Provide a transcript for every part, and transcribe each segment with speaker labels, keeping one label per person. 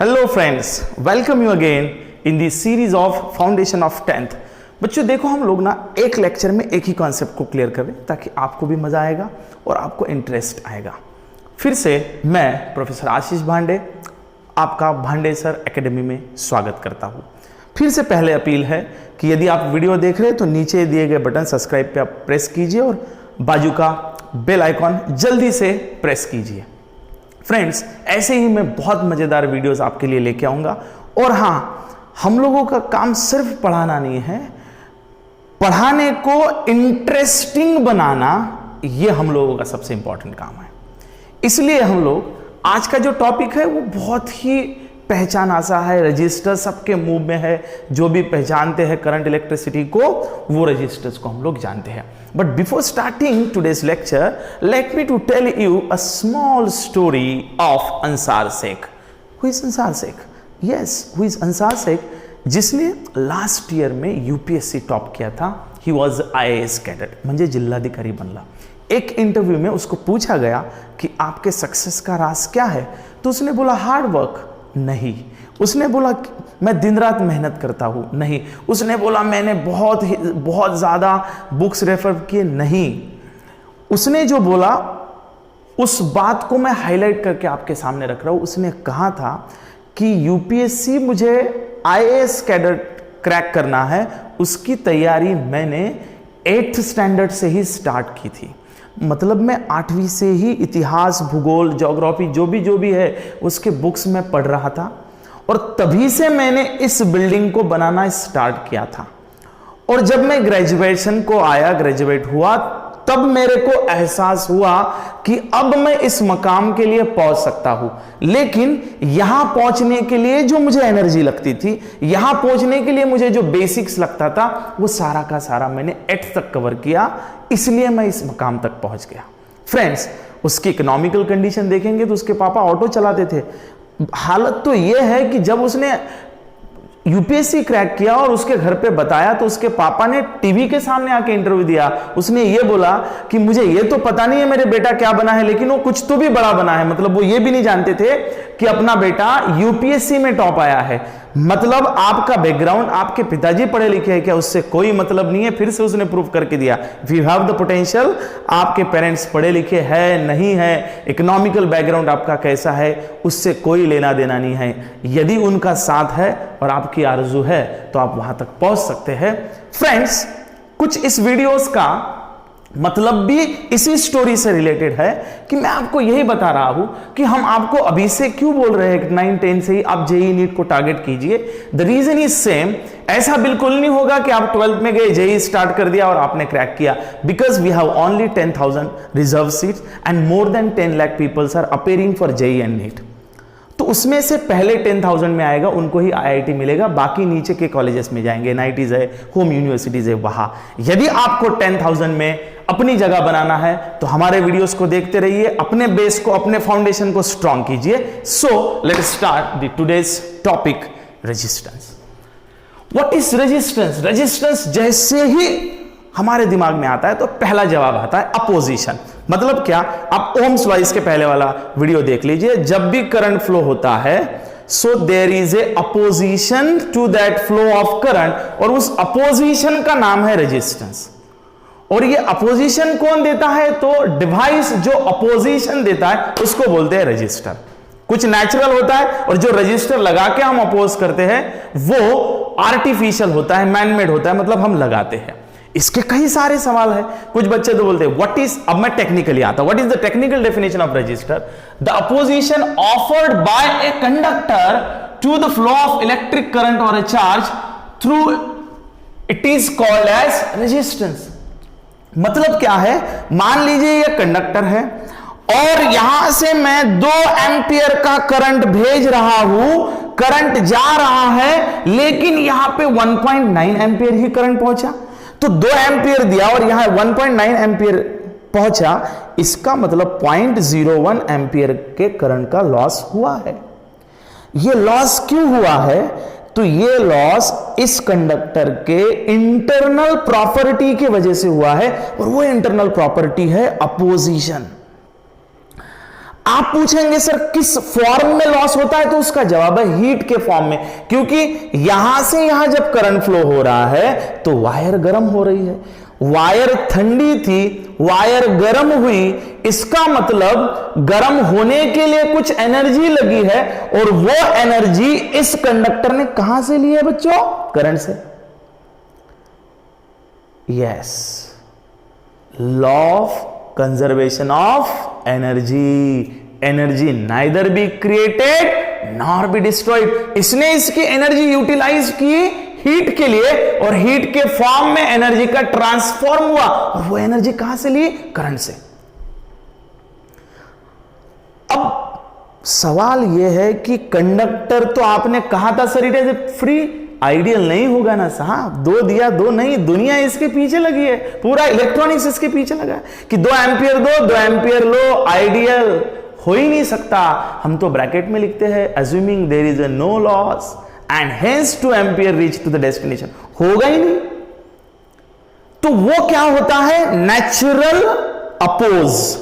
Speaker 1: Hello friends, welcome you again in the series of foundation of 10th। बच्चों देखो, हम लोग ना एक लेक्चर में एक ही कॉन्सेप्ट को क्लियर करें ताकि आपको भी मजा आएगा और आपको इंटरेस्ट आएगा। फिर से मैं प्रोफेसर आशीष भांडे आपका भांडे सर एकेडमी में स्वागत करता हूँ। फिर से पहले अपील है कि यदि आप वीडियो देख रहे हैं तो नीचे दिए गए बटन सब्सक्राइब पे आप प्रेस कीजिए और बाजू का बेल आइकॉन जल्दी से प्रेस कीजिए। फ्रेंड्स, ऐसे ही मैं बहुत मजेदार वीडियोस आपके लिए लेके आऊंगा। और हाँ, हम लोगों का काम सिर्फ पढ़ाना नहीं है, पढ़ाने को इंटरेस्टिंग बनाना ये हम लोगों का सबसे इंपॉर्टेंट काम है। इसलिए हम लोग आज का जो टॉपिक है वो बहुत ही पहचाना सा है, रजिस्टर सबके मुंह में है। जो भी पहचानते हैं करंट इलेक्ट्रिसिटी को, वो रजिस्टर्स को हम लोग जानते हैं। But before starting today's lecture, let me to tell you a small story of Ansar Shaikh. Who is Ansar Shaikh? Yes, who is Ansar Shaikh? जिसने लास्ट ईयर में यूपीएससी टॉप किया था। ही वॉज IAS कैडेट, म्हणजे जिल्हाधिकारी बनला। एक इंटरव्यू में उसको पूछा गया कि आपके सक्सेस का राज क्या है, तो उसने बोला हार्ड वर्क। नहीं। उसने बोला मैं दिन रात मेहनत करता हूं। नहीं। उसने बोला मैंने बहुत ज्यादा बुक्स रेफर किए। नहीं। उसने जो बोला उस बात को मैं हाईलाइट करके आपके सामने रख रहा हूं। उसने कहा था कि यूपीएससी मुझे IAS कैडेट क्रैक करना है, उसकी तैयारी मैंने 8th स्टैंडर्ड से ही स्टार्ट की थी। मतलब मैं 8वीं से ही इतिहास, भूगोल, ज्योग्राफी जो भी है उसके बुक्स में पढ़ रहा था और तभी से मैंने इस बिल्डिंग को बनाना स्टार्ट किया था। और जब मैं ग्रेजुएशन को आया, ग्रेजुएट हुआ, तब मेरे को एहसास हुआ कि अब मैं इस मकाम के लिए पहुंच सकता हूं। लेकिन यहां पहुंचने के लिए जो मुझे एनर्जी लगती थी, यहां पहुंचने के लिए मुझे जो बेसिक्स लगता था, वो सारा का सारा मैंने 8th तक कवर किया, इसलिए मैं इस मकाम तक पहुंच गया। फ्रेंड्स, उसकी इकोनॉमिकल कंडीशन देखेंगे तो उसके पापा ऑटो चलाते थे। हालत तो यह है कि जब उसने यूपीएससी क्रैक किया और उसके घर पे बताया तो उसके पापा ने टीवी के सामने आके इंटरव्यू दिया। उसने ये बोला कि मुझे ये तो पता नहीं है मेरे बेटा क्या बना है, लेकिन वो कुछ तो भी बड़ा बना है। मतलब वो ये भी नहीं जानते थे कि अपना बेटा यूपीएससी में टॉप आया है। मतलब आपका बैकग्राउंड, आपके पिताजी पढ़े लिखे हैं क्या, उससे कोई मतलब नहीं है। फिर से उसने प्रूव करके दिया, if you have the potential, आपके पेरेंट्स पढ़े लिखे है नहीं है, इकोनॉमिकल बैकग्राउंड आपका कैसा है, उससे कोई लेना देना नहीं है। यदि उनका साथ है और आपकी आरज़ू है तो आप वहां तक पहुंच सकते हैं। फ्रेंड्स, कुछ इस वीडियोस का मतलब भी इसी स्टोरी से रिलेटेड है कि मैं आपको यही बता रहा हूं कि हम आपको अभी से क्यों बोल रहे हैं 9-10 से ही आप जेईई नीट को टारगेट कीजिए। The reason is same. ऐसा बिल्कुल नहीं होगा कि आप 12th में गए, जेईई स्टार्ट कर दिया और आपने क्रैक किया। Because we have only 10,000 reserve seats and more than 10 lakh peoples are appearing for JEE and NEET. तो उसमें से पहले 10,000 में आएगा उनको ही IIT मिलेगा, बाकी नीचे के कॉलेजेस में जाएंगे, NITs है, होम यूनिवर्सिटीज है, वहां। यदि आपको 10,000 में अपनी जगह बनाना है तो हमारे वीडियोस को देखते रहिए, अपने बेस को, अपने फाउंडेशन को स्ट्रॉन्ग कीजिए। So let's start the today's topic, resistance. What is resistance? Resistance जैसे ही हमारे दिमाग में आता है तो पहला जवाब आता है अपोजिशन। मतलब क्या? आप ओम्स लॉ के पहले वाला वीडियो देख लीजिए। जब भी करंट फ्लो होता है, so there is a opposition to that flow of current, और उस अपोजिशन का नाम है रेजिस्टेंस। और ये अपोजिशन कौन देता है? तो डिवाइस जो अपोजिशन देता है उसको बोलते हैं रजिस्टर। कुछ नेचुरल होता है और जो रजिस्टर लगा के हम अपोज करते हैं वो आर्टिफिशियल होता है, मैनमेड होता है, मतलब हम लगाते हैं। इसके कई सारे सवाल है। कुछ बच्चे तो बोलते हैं व्हाट इज, अब मैं टेक्निकली आता हूं, what is the technical definition of resistor? The opposition offered by a conductor to the flow of electric current और a charge through it is called as resistance. मतलब क्या है? मान लीजिए ये कंडक्टर है और यहां से मैं 2 एम्पियर का करंट भेज रहा हूं, करंट जा रहा है, लेकिन यहां पे 1.9 एम्पियर ही करंट पहुंचा। तो 2 एम्पियर दिया और यहां 1.9 एम्पियर पहुंचा, इसका मतलब 0.01 एम्पियर के करंट का लॉस हुआ है। यह लॉस क्यों हुआ है? तो ये लॉस इस कंडक्टर के इंटरनल प्रॉपर्टी की वजह से हुआ है, और वो इंटरनल प्रॉपर्टी है अपोजिशन। आप पूछेंगे सर किस फॉर्म में लॉस होता है, तो उसका जवाब है हीट के फॉर्म में, क्योंकि यहां से यहां जब करंट फ्लो हो रहा है तो वायर गर्म हो रही है, वायर ठंडी थी, वायर गर्म हुई, इसका मतलब गर्म होने के लिए कुछ एनर्जी लगी है, और वो एनर्जी इस कंडक्टर ने कहां से ली है बच्चों? करंट से। Yes, law of conservation of energy. Energy neither be created nor be destroyed. इसने इसकी एनर्जी यूटिलाइज की हीट के लिए, और हीट के फॉर्म में एनर्जी का ट्रांसफॉर्म हुआ, और वो एनर्जी कहां से ली? करंट से। अब सवाल यह है कि कंडक्टर तो आपने कहा था sir it is free, ideal नहीं होगा ना साहब, दो दिया दो नहीं, दुनिया इसके पीछे लगी है, पूरा इलेक्ट्रॉनिक्स इसके पीछे लगा है कि 2 एम्पियर दो, 2 एम्पियर लो, आइडियल हो ही नहीं सकता। हम तो ब्रैकेट में लिखते हैं assuming there is a no loss and hence 2 ampere reach to the destination, होगा ही नहीं। तो वो क्या होता है? Natural oppose.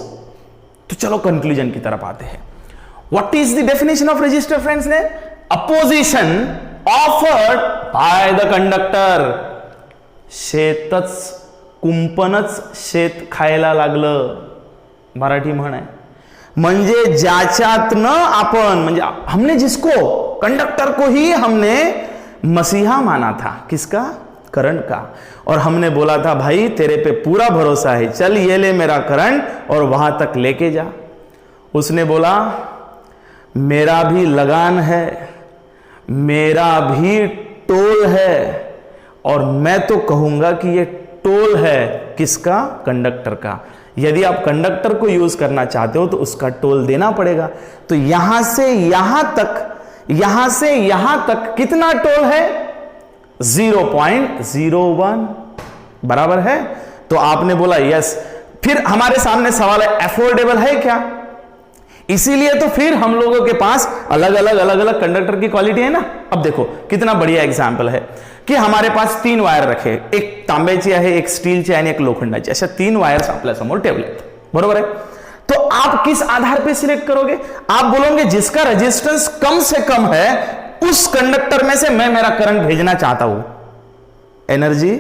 Speaker 1: तो चलो कंक्लूजन की तरफ आते हैं। What is the definition of resistor friends? ने opposition offered by the conductor. शेतच कुंपणच शेत खायला लागलं, मराठी म्हण आहे। म्हणजे ज्याच्यातनं आपण, म्हणजे हमने जिसको, कंडक्टर को ही हमने मसीहा माना था, किसका? करंट का। और हमने बोला था भाई तेरे पे पूरा भरोसा है, चल ये ले मेरा करंट और वहां तक लेके जा। उसने बोला मेरा भी लगान है, मेरा भी टोल है, और मैं तो कहूंगा कि ये टोल है किसका? कंडक्टर का। यदि आप कंडक्टर को यूज करना चाहते हो तो उसका टोल देना पड़ेगा। तो यहां से यहां तक, यहां से यहां तक कितना टोल है? 0.01 बराबर है। तो आपने बोला यस। फिर हमारे सामने सवाल है अफोर्डेबल है क्या? इसीलिए तो फिर हम लोगों के पास अलग अलग कंडक्टर की क्वालिटी है ना। अब देखो कितना बढ़िया एग्जाम्पल है की हमारे पास 3 वायर रखे, एक तांब्याची आहे, एक स्टीलची आणि एक लोखंडाची, अशा 3 वायर्स आपल्या समोर ठेवलेत, बरोबर है। तो आप किस आधार पे सिलेक्ट करोगे? आप बोलोगे जिसका रेजिस्टेंस कम से कम है उस कंडक्टर में से मैं मेरा करंट भेजना चाहता हूं। Energy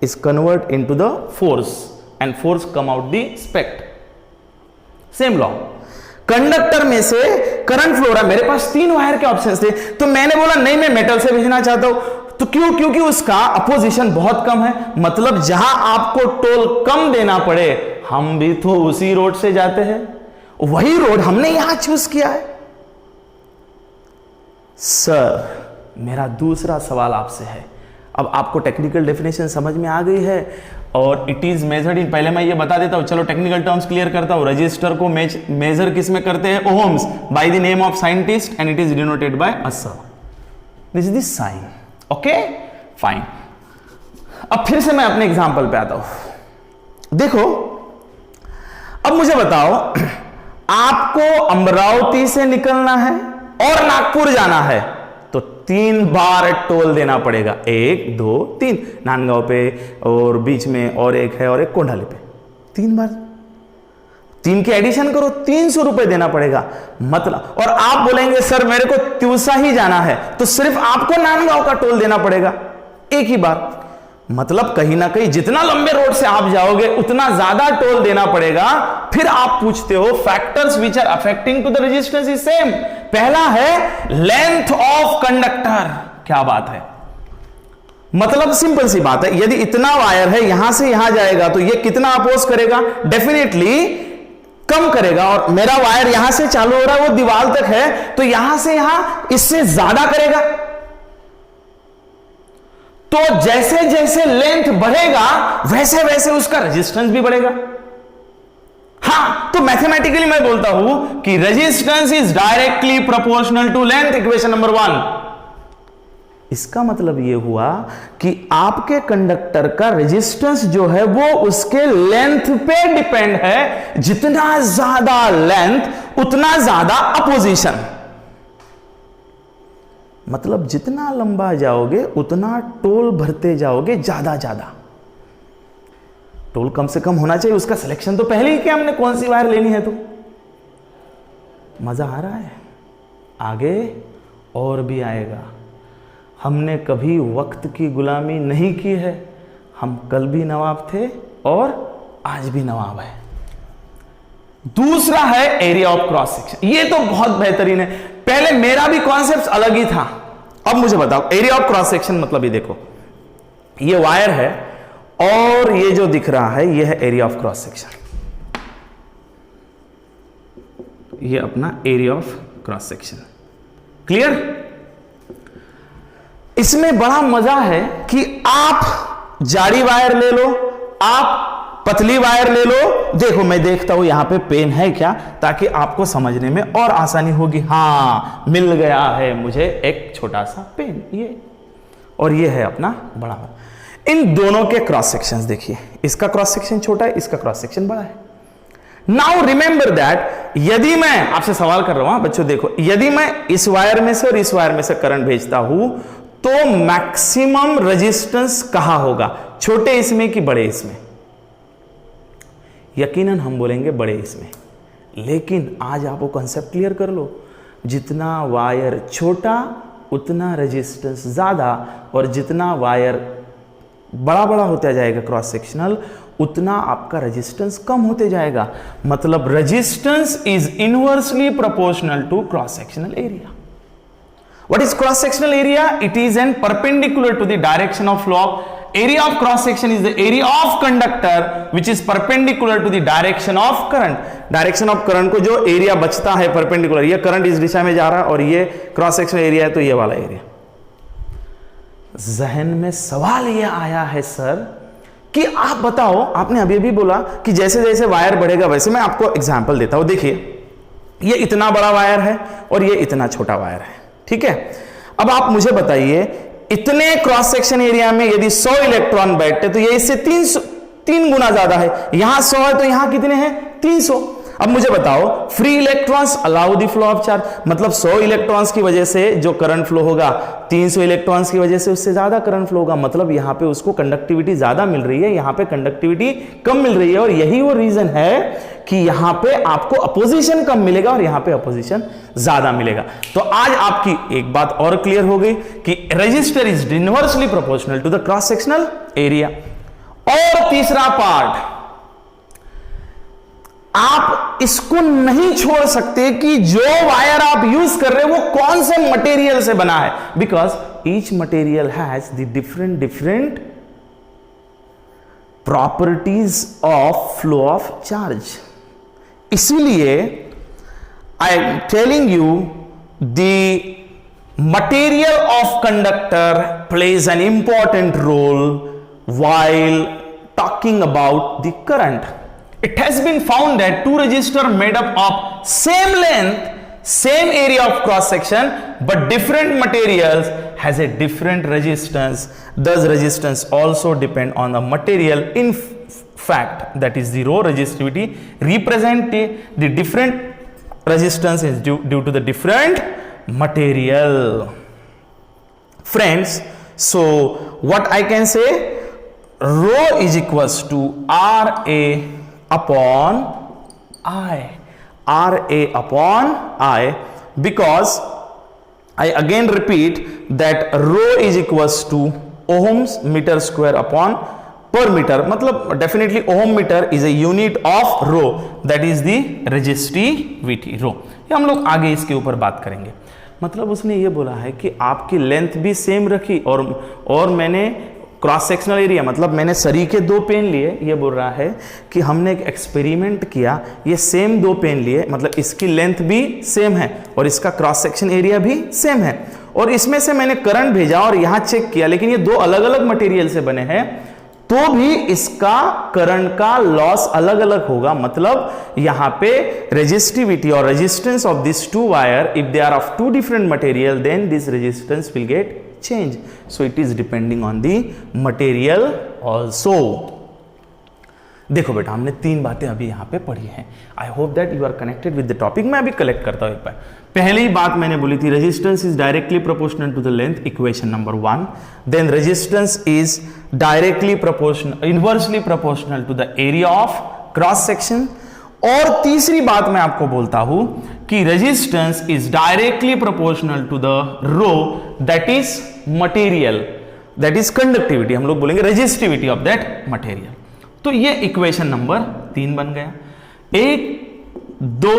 Speaker 1: is convert into the force and force come out the स्पेक्ट। सेम लॉ, कंडक्टर में से करंट फ्लो रहा है, मेरे पास 3 वायर के ऑप्शन थे, तो मैंने बोला नहीं मैं मेटल से भेजना चाहता हूं। तो क्यों? क्योंकि उसका अपोजिशन बहुत कम है, मतलब जहां आपको टोल कम देना पड़े, हम भी तो उसी रोड से जाते हैं, वही रोड हमने यहां चूज किया है। सर मेरा दूसरा सवाल आपसे है, अब आपको टेक्निकल डेफिनेशन समझ में आ गई है, और इट इज मेजर्ड इन, पहले मैं ये बता देता हूं, चलो टेक्निकल टर्म्स क्लियर करता हूं। रजिस्टर को मेजर किस में करते हैं? Ohms, by the name of scientist, and it is denoted by असर। This is the sign. Okay fine. अब फिर से मैं अपने एग्जांपल पे आता हूं। देखो अब मुझे बताओ, आपको अमरावती से निकलना है और नागपुर जाना है, तो 3 बार टोल देना पड़ेगा। 1 2 3, नांदगांव पे, और बीच में और एक है, और एक कोंढाली पे, 3 बार। 3 की एडिशन करो, 300 रुपए देना पड़ेगा मतलब। और आप बोलेंगे सर मेरे को त्यूसा ही जाना है, तो सिर्फ आपको नांदगांव का टोल देना पड़ेगा एक ही बार। मतलब कहीं ना कहीं जितना लंबे रोड से आप जाओगे उतना ज्यादा टोल देना पड़ेगा। फिर आप पूछते हो factors which are affecting to the resistance is same. पहला है लेंथ ऑफ कंडक्टर। क्या बात है, मतलब सिंपल सी बात है, यदि इतना वायर है यहां से यहां जाएगा तो ये कितना अपोज करेगा? डेफिनेटली कम करेगा। और मेरा वायर यहां से चालू हो रहा है वो दीवार तक है, तो यहां से यहां इससे ज्यादा करेगा। तो जैसे जैसे लेंथ बढ़ेगा वैसे वैसे उसका रेजिस्टेंस भी बढ़ेगा। हाँ, तो मैथमेटिकली मैं बोलता हूं कि resistance is directly proportional to length, equation number 1। इसका मतलब यह हुआ कि आपके कंडक्टर का रेजिस्टेंस जो है वो उसके लेंथ पे डिपेंड है। जितना ज्यादा लेंथ उतना ज्यादा अपोजिशन, मतलब जितना लंबा जाओगे उतना टोल भरते जाओगे ज्यादा ज्यादा। टोल कम से कम होना चाहिए, उसका सिलेक्शन तो पहले ही किया हमने कौन सी वायर लेनी है। तो मजा आ रहा है? आगे और भी आएगा। हमने कभी वक्त की गुलामी नहीं की है। हम कल भी नवाब थे और आज भी नवाब है। दूसरा है एरिया ऑफ क्रॉस सेक्शन। ये तो बहुत बेहतरीन है। पहले मेरा भी कॉन्सेप्ट अलग ही था। अब मुझे बताओ एरिया ऑफ क्रॉस सेक्शन मतलब ये देखो, ये वायर है और ये जो दिख रहा है ये है एरिया ऑफ क्रॉस सेक्शन। ये अपना area of cross section. Clear? इसमें बड़ा मजा है कि आप जाड़ी वायर ले लो, आप पतली वायर ले लो। देखो मैं देखता हूं यहां पे पेन है क्या, ताकि आपको समझने में और आसानी होगी। हां, मिल गया है मुझे एक छोटा सा पेन, ये और ये है अपना बड़ा वायर। इन दोनों के क्रॉस सेक्शंस देखिए, इसका क्रॉस सेक्शन छोटा है, इसका क्रॉस सेक्शन बड़ा है। नाउ रिमेंबर दैट, यदि मैं आपसे सवाल कर रहा हूं बच्चों, देखो यदि मैं इस वायर में से और इस वायर में से करंट भेजता हूं तो मैक्सिमम रेजिस्टेंस कहां होगा, छोटे इसमें कि बड़े इसमें? यकीनन हम बोलेंगे बड़े इसमें। लेकिन आज आप वो कंसेप्ट क्लियर कर लो, जितना वायर छोटा उतना रेजिस्टेंस ज्यादा, और जितना वायर बड़ा बड़ा होता जाएगा क्रॉस सेक्शनल, उतना आपका रेजिस्टेंस कम होते जाएगा। मतलब resistance is inversely proportional to cross sectional area. What is cross sectional area? It is an perpendicular to the direction of flow. Area of cross section is the area of conductor which is perpendicular to the direction of current. Direction of current को जो area बचता है perpendicular, ये current इस दिशा में जा रहा है और ये क्रॉस सेक्शनल एरिया है तो ये वाला एरिया। जहन में सवाल ये आया है सर कि आप बताओ, आपने अभी अभी बोला कि जैसे जैसे वायर बढ़ेगा वैसे, मैं आपको एग्जांपल देता हूं। देखिए ये इतना बड़ा वायर है और ये इतना छोटा वायर है, ठीक है। अब आप मुझे बताइए, इतने क्रॉस सेक्शन एरिया में यदि 100 इलेक्ट्रॉन बैठते तो ये इससे 3 गुना ज्यादा है। यहां 100 है तो यहां कितने हैं? 300। अब मुझे बताओ, free electrons allow the flow of charge, मतलब 100 इलेक्ट्रॉन्स की वजह से जो करंट फ्लो होगा, 300 इलेक्ट्रॉन्स की वजह से उससे ज्यादा करंट फ्लो होगा। मतलब यहां पे उसको कंडक्टिविटी ज्यादा मिल रही है, यहां पे कंडक्टिविटी कम मिल रही है। और यही वो रीजन है कि यहां पे आपको अपोजिशन कम मिलेगा और यहां पे अपोजिशन ज्यादा मिलेगा। तो आज आपकी एक बात और क्लियर हो गई कि resistor is inversely proportional to the cross sectional area. और तीसरा पार्ट, आप इसको नहीं छोड़ सकते कि जो वायर आप यूज कर रहे हो वो कौन से मटेरियल से बना है, because each material has the different properties of flow of charge. इसीलिए I am telling you the material of conductor plays an important role while talking about the current. It has been found that two resistors made up of same length, same area of cross section, but different materials has a different resistance. Thus, resistance also depend on the material. In fact, that is the rho resistivity represent the different resistance is due to the different material. Friends, so what I can say, rho is equals to RA upon I, RA upon I, because I again repeat that rho is equals to ohms meter square upon per meter. मतलब definitely ohm meter is a unit of rho, that is the resistivity rho. ये हम लोग आगे इसके ऊपर बात करेंगे। मतलब उसने ये बोला है कि आपकी लेंथ भी सेम रखी और मैंने क्रॉस सेक्शनल एरिया, मतलब मैंने सरी के 2 पेन लिए। ये बोल रहा है कि हमने एक एक्सपेरिमेंट किया, ये सेम 2 पेन लिए, मतलब इसकी लेंथ भी सेम है और इसका क्रॉस सेक्शन एरिया भी सेम है, और इसमें से मैंने करंट भेजा और यहां चेक किया, लेकिन ये 2 अलग अलग मटेरियल से बने हैं तो भी इसका करंट का लॉस अलग अलग होगा। मतलब यहां पे रेजिस्टिविटी और resistance of this 2 wire, if they are of 2 different material, then this resistance will get change. So it is depending on the material also. देखो बेटा, हमने 3 बातें अभी यहां पे पढ़ी हैं। I hope that you are connected with the topic. मैं अभी कलेक्ट करता हूं एक बार। पहली बात मैंने बोली थी, resistance is directly proportional to the length, equation number 1। Then resistance is directly proportional, inversely proportional to the area of cross section. और तीसरी बात मैं आपको बोलता हूं कि resistance is directly proportional to the rho that is material, that is conductivity, हम लोग बोलेंगे रेजिस्टिविटी ऑफ दैट मटेरियल। तो ये इक्वेशन नंबर 3 बन गया। 1 2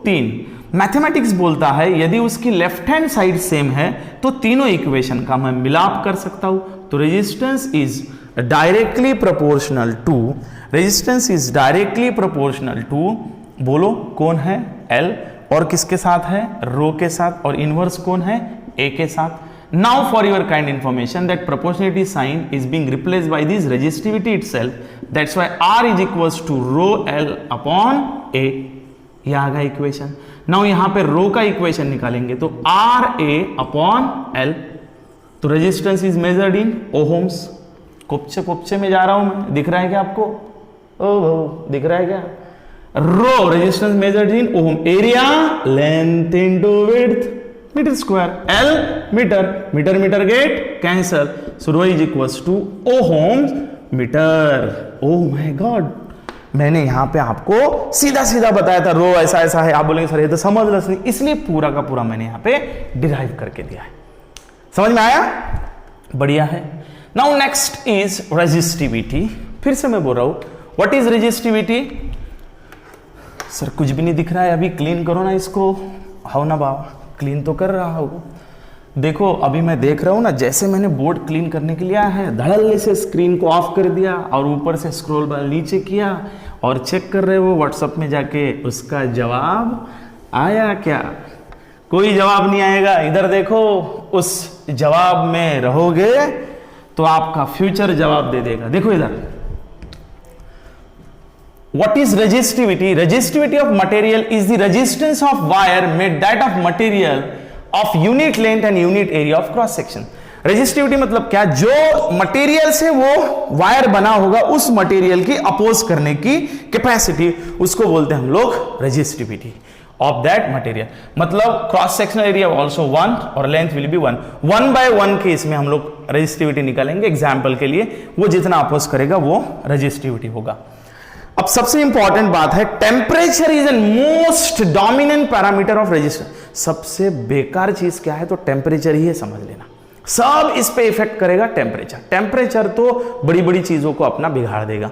Speaker 1: 3 मैथमेटिक्स बोलता है यदि उसकी लेफ्ट हैंड साइड सेम है तो तीनों इक्वेशन का मैं मिलाप कर सकता हूं। तो resistance is directly proportional to, resistance is directly proportional to, बोलो कौन है? L, और किसके साथ है? रो के साथ, और इनवर्स कौन है? A के साथ। Now for your kind information that proportionality sign is being replaced by this resistivity itself. That's why R is equals to rho L upon A. ये आ गया इक्वेशन। नाउ यहां पे रो का इक्वेशन निकालेंगे तो आर ए अपॉन एल। तो resistance is measured in ohms. कुपचे में जा रहा हूं मैं, दिख रहा है क्या आपको? ओ दिख रहा है क्या? Rho resistance measured in ohm, area length into width metre square, L metre metre get cancel, so rho is equals to ohms metre. Oh my god, मैंने यहां पे आपको सीधा बताया था रो ऐसा ऐसा है। आप बोलेंगे सर ये तो समझ लो नहीं, इसलिए पूरा का पूरा मैंने यहां पे डिराइव करके दिया है। समझ में आया? बढ़िया है। Now next is resistivity. फिर से मैं बोल रहा हूं व्हाट इज रेजिस्टिविटी? सर कुछ भी नहीं दिख रहा है, अभी क्लीन करो ना इसको। हाउ ना बाबा, क्लीन तो कर रहा हूं। देखो अभी मैं देख रहा हूं ना, जैसे मैंने बोर्ड क्लीन करने के लिए आया है, धड़ल्ले से स्क्रीन को ऑफ कर दिया और ऊपर से स्क्रॉल बार नीचे किया और चेक कर रहे हो व्हाट्सएप में जाके उसका जवाब आया क्या? कोई जवाब नहीं आएगा। इधर देखो, उस जवाब में रहोगे तो आपका फ्यूचर जवाब दे देगा। देखो इधर, what is resistivity? Resistivity of material is the resistance of wire made that of material of unit length and unit area of cross section. Resistivity मतलब क्या? जो मटेरियल से वो वायर बना होगा उस मटेरियल की अपोज करने की कैपेसिटी, उसको बोलते हैं हम लोग रेजिस्टिविटी ऑफ दैट मटेरियल। मतलब क्रॉस सेक्शनल एरिया ऑल्सो 1 और length will be 1 by 1 case में हम लोग रेजिस्टिविटी निकालेंगे। एग्जाम्पल के लिए वो जितना अपोज करेगा वो रेजिस्टिविटी होगा। अब सबसे इंपॉर्टेंट बात है, temperature is an most dominant parameter of resistance. सबसे बेकार चीज क्या है? तो टेम्परेचर ही है, समझ लेना। सब इस पे इफेक्ट करेगा टेम्परेचर। टेम्परेचर तो बड़ी बड़ी चीजों को अपना बिगाड़ देगा।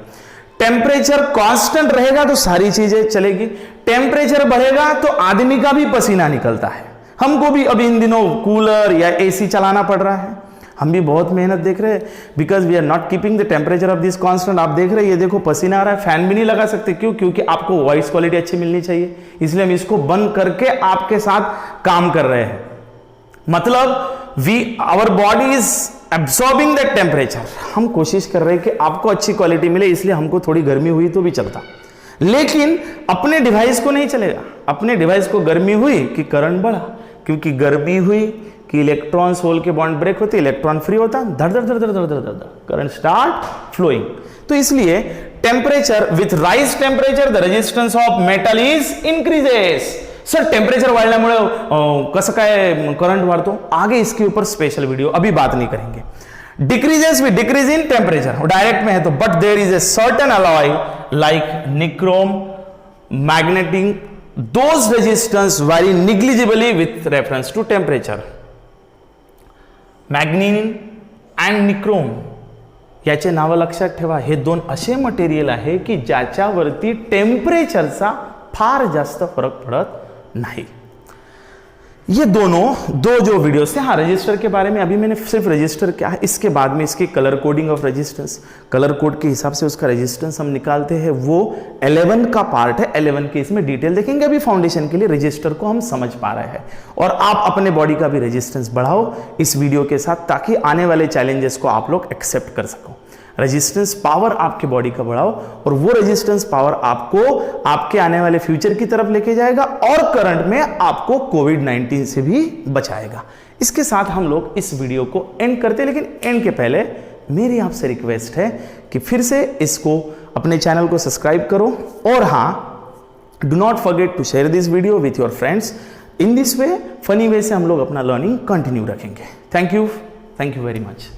Speaker 1: टेम्परेचर कांस्टेंट रहेगा तो सारी चीजें चलेगी, टेम्परेचर बढ़ेगा तो आदमी का भी पसीना निकलता है। हमको भी अभी इन दिनों कूलर या एसी चलाना पड़ रहा है, हम भी बहुत मेहनत देख रहे हैं, because we are not keeping the temperature of this constant. आप देख रहे हैं, ये देखो पसीना आ रहा है, फैन भी नहीं लगा सकते। क्यों? क्योंकि आपको वॉइस क्वालिटी अच्छी मिलनी चाहिए, इसलिए हम इसको बंद करके आपके साथ काम कर रहे हैं। मतलब our body is absorbing that temperature. हम कोशिश कर रहे हैं कि आपको अच्छी क्वालिटी मिले, इसलिए हमको थोड़ी गर्मी हुई तो भी चलता, लेकिन अपने डिवाइस को नहीं चलेगा। अपने डिवाइस को गर्मी हुई कि करंट बढ़ा, क्योंकि गर्मी हुई कि इलेक्ट्रॉन्स होल के बॉन्ड ब्रेक होते, इलेक्ट्रॉन फ्री होता, धड़ धड़ धड़ धड़ धड़ धड़ धड़ करंट स्टार्ट फ्लोइंग। तो इसलिए temperature with rise temperature the resistance of metal is increases. Sir temperature वाढल्यामुळे कसं काय करंट वाढतो? आगे इसके ऊपर स्पेशल वीडियो, अभी बात नहीं करेंगे। Decreases with decrease in temperature, direct में है तो, but there is a certain alloy like nichrome, magnetic, those resistance vary negligibly with reference to temperature. Manganin and nichrome याचे नाव लक्षात ठेवा। हे दोन असे मटेरियल आहे की ज्याच्यावरती टेम्परेचरचा फार जास्त फरक पडत नहीं। ये दो जो वीडियोस थे, हाँ रजिस्टर के बारे में अभी मैंने सिर्फ रजिस्टर क्या है, इसके बाद में इसकी colour coding of resistance, colour code के हिसाब से उसका रेजिस्टेंस हम निकालते हैं, वो 11 का पार्ट है। 11 के इसमें डिटेल देखेंगे। अभी फाउंडेशन के लिए रजिस्टर को हम समझ पा रहे हैं, और आप अपने बॉडी का भी रेजिस्टेंस बढ़ाओ इस वीडियो के साथ, ताकि आने वाले चैलेंजेस को आप लोग एक्सेप्ट कर सको। रेजिस्टेंस पावर आपके बॉडी का बढ़ाओ, और वो रेजिस्टेंस पावर आपको आपके आने वाले फ्यूचर की तरफ लेके जाएगा, और करंट में आपको कोविड-19 से भी बचाएगा। इसके साथ हम लोग इस वीडियो को एंड करते हैं, लेकिन एंड के पहले मेरी आपसे रिक्वेस्ट है कि फिर से इसको अपने चैनल को सब्सक्राइब करो, और हाँ, do not forget to share this video with your friends. In this way, funny way से हम लोग अपना लर्निंग कंटिन्यू रखेंगे। Thank you very much.